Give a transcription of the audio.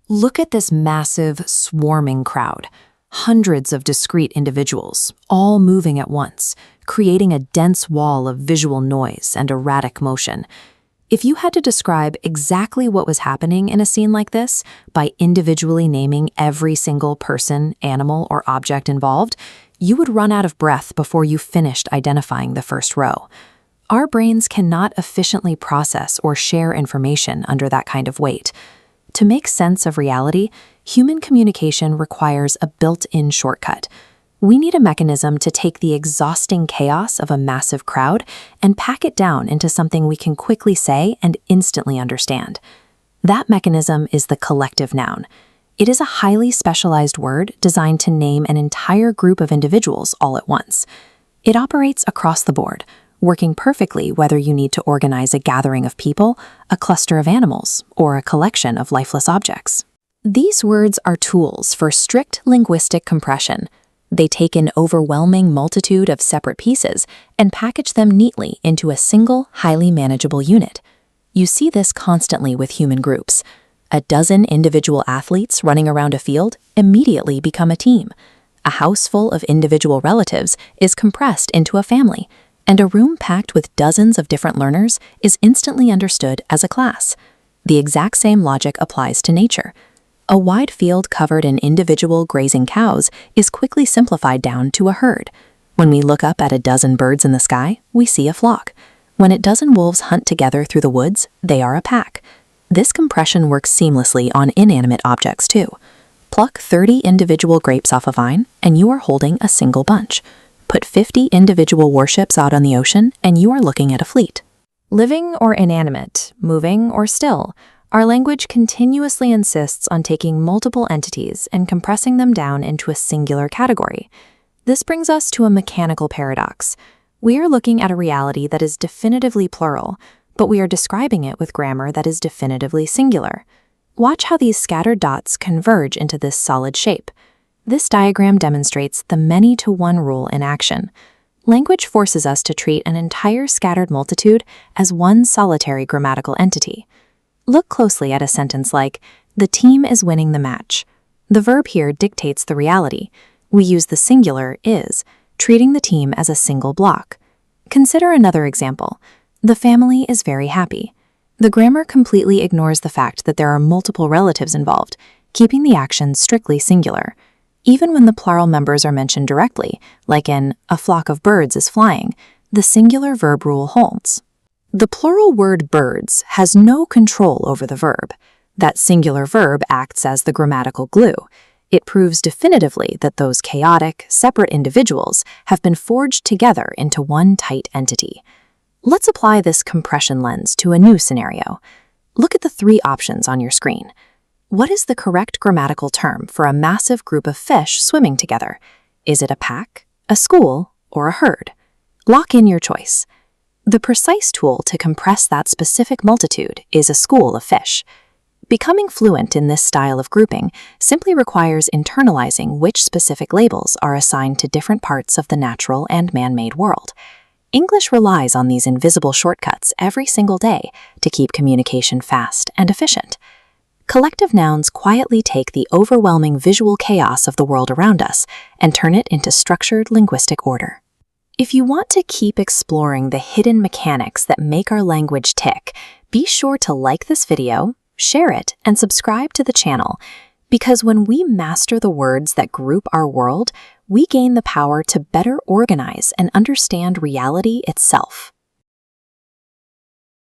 Look at this massive, swarming crowd. Hundreds of discrete individuals, all moving at once, creating a dense wall of visual noise and erratic motion. If you had to describe exactly what was happening in a scene like this by individually naming every single person, animal, or object involved, you would run out of breath before you finished identifying the first row. Our brains cannot efficiently process or share information under that kind of weight. To make sense of reality, human communication requires a built-in shortcut. We need a mechanism to take the exhausting chaos of a massive crowd and pack it down into something we can quickly say and instantly understand. That mechanism is the collective noun. It is a highly specialized word designed to name an entire group of individuals all at once. It operates across the board, working perfectly whether you need to organize a gathering of people, a cluster of animals, or a collection of lifeless objects. These words are tools for strict linguistic compression. They take an overwhelming multitude of separate pieces and package them neatly into a single, highly manageable unit. You see this constantly with human groups. A dozen individual athletes running around a field immediately become a team. A house full of individual relatives is compressed into a family, and a room packed with dozens of different learners is instantly understood as a class. The exact same logic applies to nature. A wide field covered in individual grazing cows is quickly simplified down to a herd. When we look up at a dozen birds in the sky, we see a flock. When a dozen wolves hunt together through the woods, they are a pack. This compression works seamlessly on inanimate objects too. Pluck 30 individual grapes off a vine, and you are holding a single bunch. Put 50 individual warships out on the ocean, and you are looking at a fleet. Living or inanimate, moving or still, our language continuously insists on taking multiple entities and compressing them down into a singular category. This brings us to a mechanical paradox. We are looking at a reality that is definitively plural, but we are describing it with grammar that is definitively singular. Watch how these scattered dots converge into this solid shape. This diagram demonstrates the many-to-one rule in action. Language forces us to treat an entire scattered multitude as one solitary grammatical entity. Look closely at a sentence like, "The team is winning the match." The verb here dictates the reality. We use the singular is, treating the team as a single block. Consider another example. The family is very happy. The grammar completely ignores the fact that there are multiple relatives involved, keeping the action strictly singular. Even when the plural members are mentioned directly, like in "a flock of birds is flying," the singular verb rule holds. The plural word birds has no control over the verb. That singular verb acts as the grammatical glue. It proves definitively that those chaotic, separate individuals have been forged together into one tight entity. Let's apply this compression lens to a new scenario. Look at the three options on your screen. What is the correct grammatical term for a massive group of fish swimming together? Is it a pack, a school, or a herd? Lock in your choice. The precise tool to compress that specific multitude is a school of fish. Becoming fluent in this style of grouping simply requires internalizing which specific labels are assigned to different parts of the natural and man-made world. English relies on these invisible shortcuts every single day to keep communication fast and efficient. Collective nouns quietly take the overwhelming visual chaos of the world around us and turn it into structured linguistic order. If you want to keep exploring the hidden mechanics that make our language tick, be sure to like this video, share it, and subscribe to the channel, because when we master the words that group our world, we gain the power to better organize and understand reality itself.